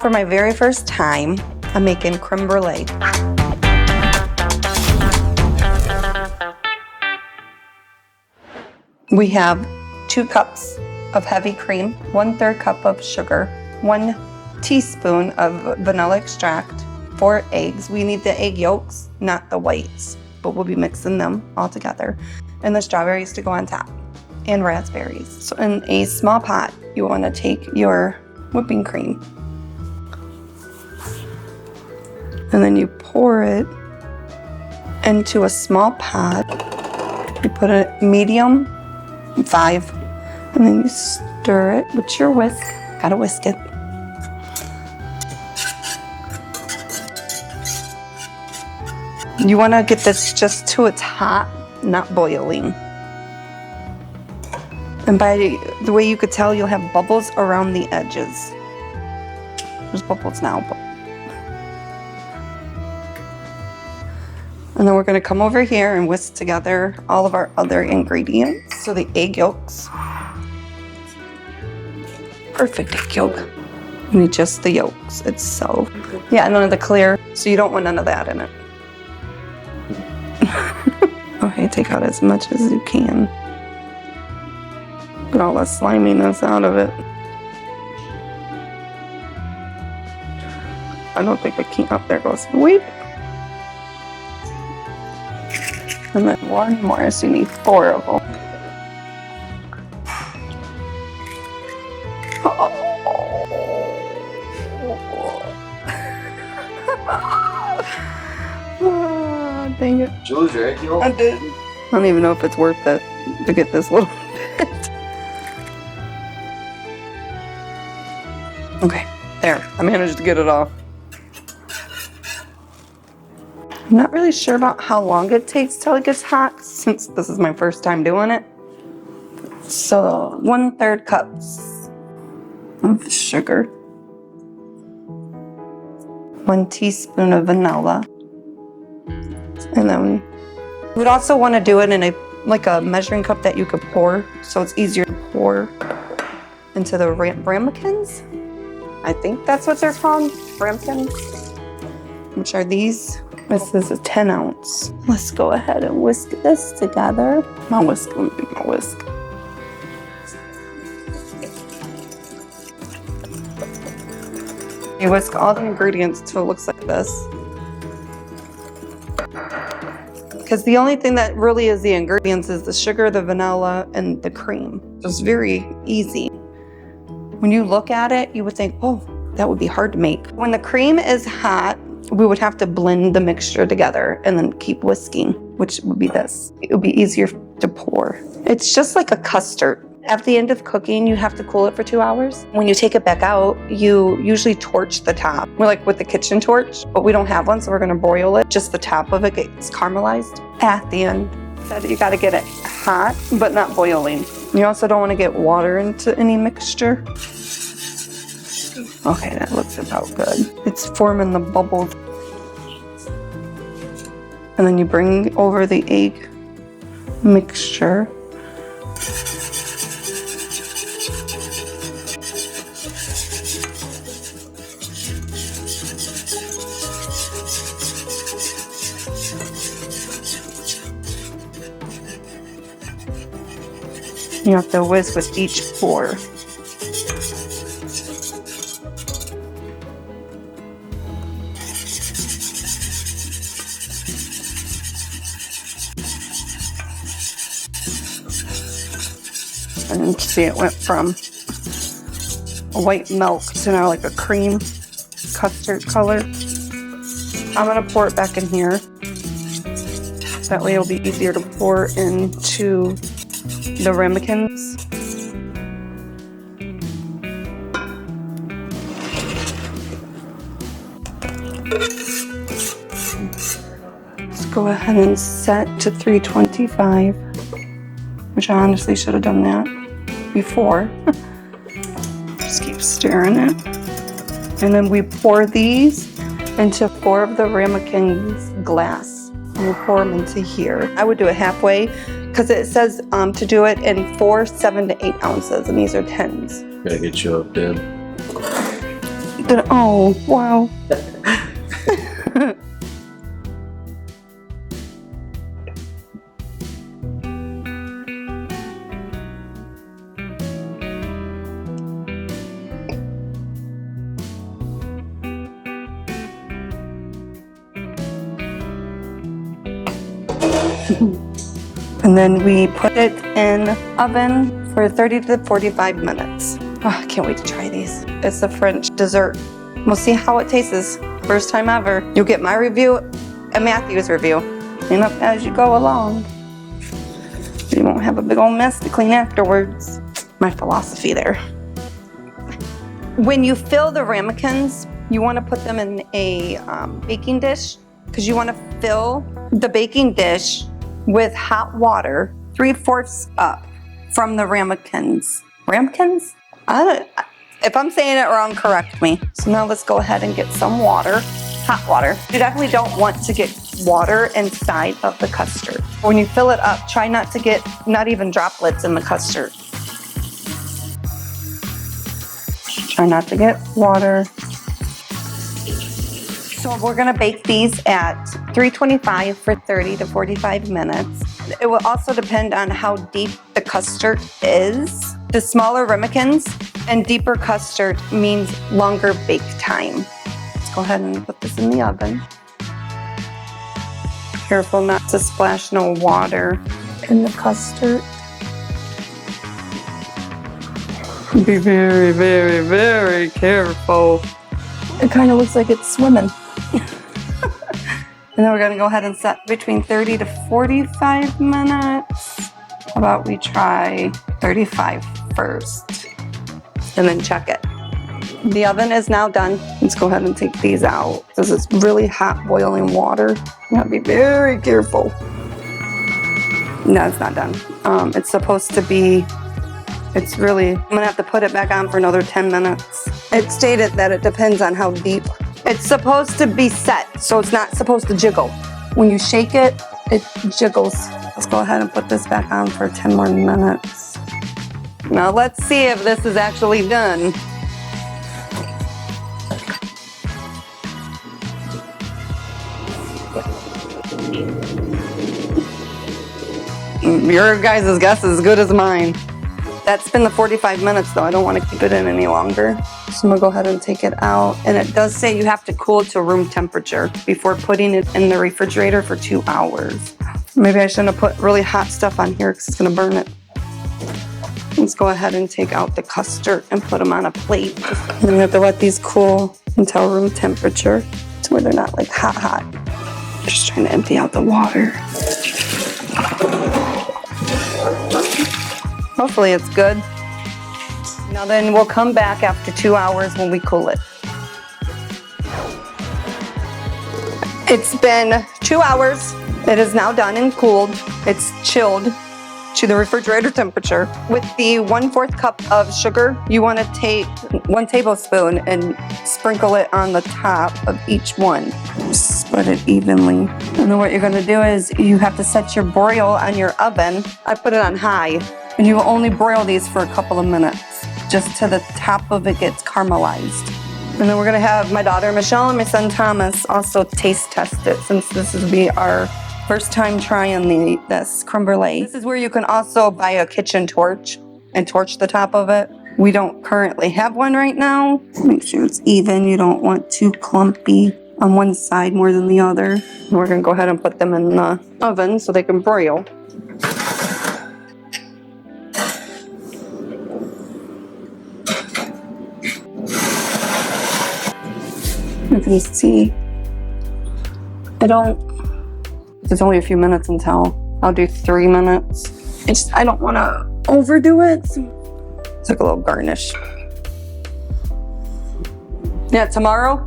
For my very first time, I'm making creme brulee. We have 2 cups of heavy cream, 1/3 cup of sugar, 1 teaspoon of vanilla extract, 4 eggs. We need the egg yolks, not the whites, but we'll be mixing them all together. And the strawberries to go on top, and raspberries. So in a small pot, you want to take your whipping cream. And then you pour it into a small pot. You put a medium, 5, and then you stir it with your whisk. Gotta whisk it. You want to get this just till it's hot, not boiling. And by the way you could tell, you'll have bubbles around the edges. There's bubbles now. And then we're going to come over here and whisk together all of our other ingredients. So the egg yolks. Perfect egg yolk. You need just the yolks. It's so... Yeah, none of the clear. So you don't want none of that in it. Okay, take out as much as you can. Get all the sliminess out of it. I don't think I can. Oh, there goes. Wait. And then 1 more, so you need 4 of them. Oh. Oh, dang it. Did you lose your egg yolk? I did. I don't even know if it's worth it to get this little bit. Okay, there. I managed to get it off. I'm not really sure about how long it takes till it gets hot, since this is my first time doing it. So 1/3 cups of sugar, 1 teaspoon of vanilla, and then we'd also want to do it in a measuring cup that you could pour, so it's easier to pour into the ramekins. I think that's what they're called, ramekins, which are these. This is a 10 ounce. Let's go ahead and whisk this together. My whisk. You whisk all the ingredients till it looks like this. Because the only thing that really is the ingredients is the sugar, the vanilla, and the cream. So it's very easy. When you look at it, you would think, oh, that would be hard to make. When the cream is hot, we would have to blend the mixture together and then keep whisking, which would be this. It would be easier to pour. It's just like a custard. At the end of cooking, you have to cool it for 2 hours. When you take it back out, you usually torch the top. We're like with the kitchen torch, but we don't have one, so we're gonna broil it. Just the top of it gets caramelized at the end. You gotta get it hot, but not boiling. You also don't wanna get water into any mixture. Okay, that looks about good. It's forming the bubbles. And then you bring over the egg mixture. You have to whisk with each pour. And you can see it went from a white milk to now like a cream custard color. I'm gonna pour it back in here. That way it'll be easier to pour into the ramekins. Let's go ahead and set to 325, which I honestly should have done that before. Just keep stirring it. And then we pour these into 4 of the ramekins glass. And we'll pour them into here. I would do it halfway because it says to do it in 4 7 to 8 ounces, and these are 10s. Gotta get you up, Deb. Oh, wow. And then we put it in oven for 30 to 45 minutes. Oh, I can't wait to try these. It's a French dessert. We'll see how it tastes. First time ever. You'll get my review and Matthew's review. Clean up as you go along. You won't have a big old mess to clean afterwards. My philosophy there. When you fill the ramekins, you want to put them in a baking dish, because you want to fill the baking dish with hot water 3/4 up from the ramekins. Ramekins? If I'm saying it wrong, correct me. So now let's go ahead and get some water, hot water. You definitely don't want to get water inside of the custard. When you fill it up, try not to get not even droplets in the custard. Try not to get water. So we're gonna bake these at 325 for 30 to 45 minutes. It will also depend on how deep the custard is. The smaller ramekins and deeper custard means longer bake time. Let's go ahead and put this in the oven. Careful not to splash no water in the custard. Be very, very, very careful. It kind of looks like it's swimming. And then we're gonna go ahead and set between 30 to 45 minutes. How about we try 35 first and then check it. The oven is now done. Let's go ahead and take these out. This is really hot boiling water. You gotta be very careful. No, it's not done. It's supposed to be, I'm gonna have to put it back on for another 10 minutes. It stated that it depends on how deep. It's supposed to be set, so it's not supposed to jiggle. When you shake it, it jiggles. Let's go ahead and put this back on for 10 more minutes. Now let's see if this is actually done. Your guys' guess is as good as mine. That's been the 45 minutes though. I don't want to keep it in any longer. So I'm gonna go ahead and take it out. And it does say you have to cool to room temperature before putting it in the refrigerator for 2 hours. Maybe I shouldn't have put really hot stuff on here because it's gonna burn it. Let's go ahead and take out the custard and put them on a plate. And then we have to let these cool until room temperature to where they're not like hot. Just trying to empty out the water. Hopefully it's good. Now then we'll come back after 2 hours when we cool it. It's been 2 hours. It is now done and cooled. It's chilled to the refrigerator temperature. With the 1/4 cup of sugar, you want to take 1 tablespoon and sprinkle it on the top of each one. Spread it evenly. And then what you're gonna do is you have to set your broil on your oven. I put it on high. And you will only broil these for a couple of minutes, just till the top of it gets caramelized. And then we're gonna have my daughter Michelle and my son Thomas also taste test it, since this will be our first time trying this creme brulee. This is where you can also buy a kitchen torch and torch the top of it. We don't currently have one right now. Make sure it's even. You don't want too clumpy on one side more than the other. And we're gonna go ahead and put them in the oven so they can broil. You can see, there's only a few minutes until, I'll do 3 minutes. I don't want to overdo it. So it's like a little garnish. Yeah, tomorrow,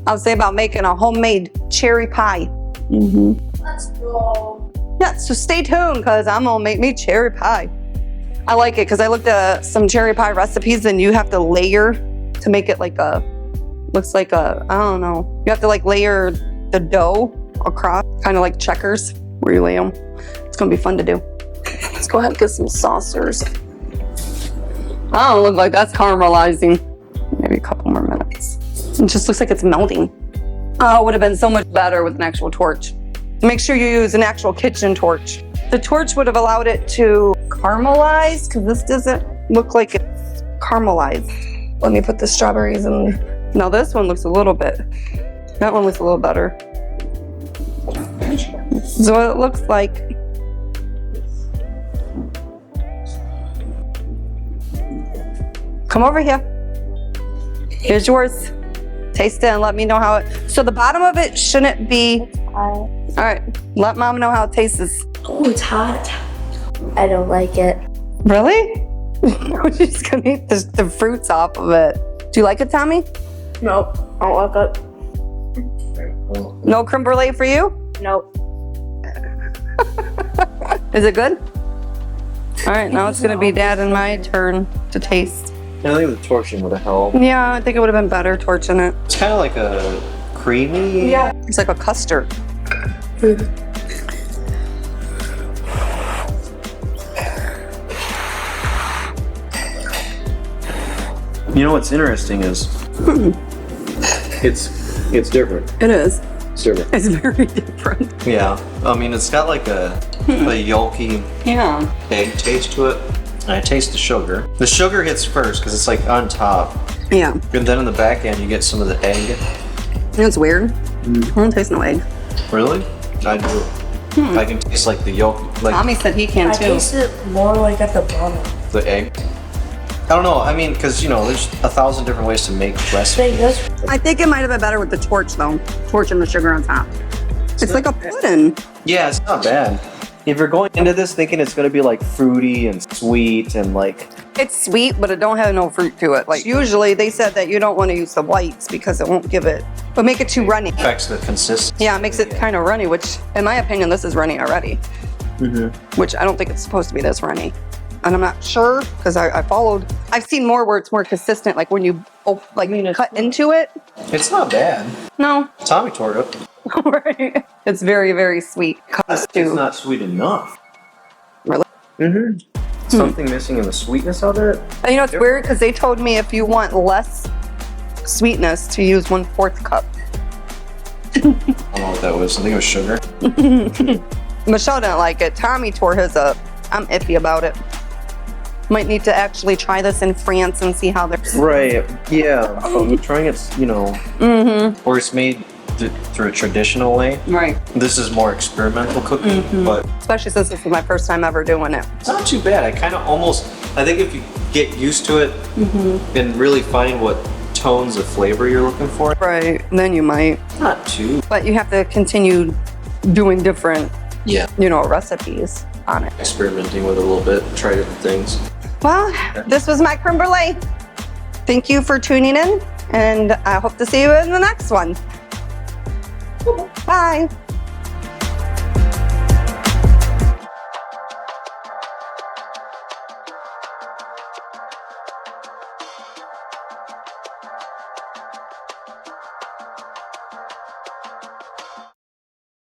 I'll say about making a homemade cherry pie. Let's go. Yeah, so stay tuned because I'm going to make me cherry pie. I like it because I looked at some cherry pie recipes and you have to layer to make it like looks like I don't know. You have to like layer the dough across, kind of like checkers, where you lay them. It's gonna be fun to do. Let's go ahead and get some saucers. I don't look like that's caramelizing. Maybe a couple more minutes. It just looks like it's melting. Oh, it would have been so much better with an actual torch. Make sure you use an actual kitchen torch. The torch would have allowed it to caramelize, because this doesn't look like it's caramelized. Let me put the strawberries in. Now this one looks a little bit, that one looks a little better. So what it looks like. Come over here. Here's yours. Taste it and let me know how it, so the bottom of it shouldn't be, all right, let mom know how it tastes. Oh, it's hot. I don't like it. Really? We're just gonna eat the fruits off of it. Do you like it, Tommy? Nope, I don't like it. No creme brulee for you? Nope. Is it good? All right, now it's gonna be Dad and my turn to taste. I think the torching would have helped. Yeah, I think it would have been better torching it. It's kind of like a creamy. Yeah. It's like a custard. You know what's interesting is it's different. It is. It's different. It's very different. Yeah, I mean it's got like a yolky egg taste to it. And I taste the sugar. The sugar hits first because it's like on top. Yeah. And then in the back end you get some of the egg. It's weird. I don't taste no egg. Really? I do. I can taste like the yolk, like Tommy said he can I too. taste it more like at the bottom. the egg. I don't know. I mean, because you know, there's 1,000 different ways to make recipes. I think it might have been better with the torch though. Torch and the sugar on top. It's like a pudding. Yeah, it's not bad. If you're going into this thinking it's gonna be like fruity and sweet and like, It's sweet, but it don't have no fruit to it. Like usually they said that you don't want to use the whites because it won't give it, but make it too runny. affects the consistency. Yeah, it makes it kind of runny, which in my opinion, this is runny already. Which I don't think it's supposed to be this runny. And I'm not sure because I followed. I've seen more where it's more consistent, like when you cut into it. It's not bad. No, Tommy tore it. right? It's very, very sweet. Comes It's to not sweet enough. Really? Something missing in the sweetness of it. And you know, it's weird because they told me if you want less sweetness to use 1/4 cup. I don't know what that was. I think it was sugar. Michelle didn't like it. Tommy tore his up. I'm iffy about it. Might need to actually try this in France and see how they're. Right. Yeah. Trying it, you know, or it's made through a traditional way. Right. This is more experimental cooking, but Especially since this is my first time ever doing it. it's not too bad. I kind of almost, I think if you get used to it and really find what tones of flavor you're looking for, Right. Then you might. not too. But you have to continue doing different, Yeah. recipes on it. Experimenting with it a little bit, try different things. Well, this was my creme brulee. Thank you for tuning in, and I hope to see you in the next one. Bye.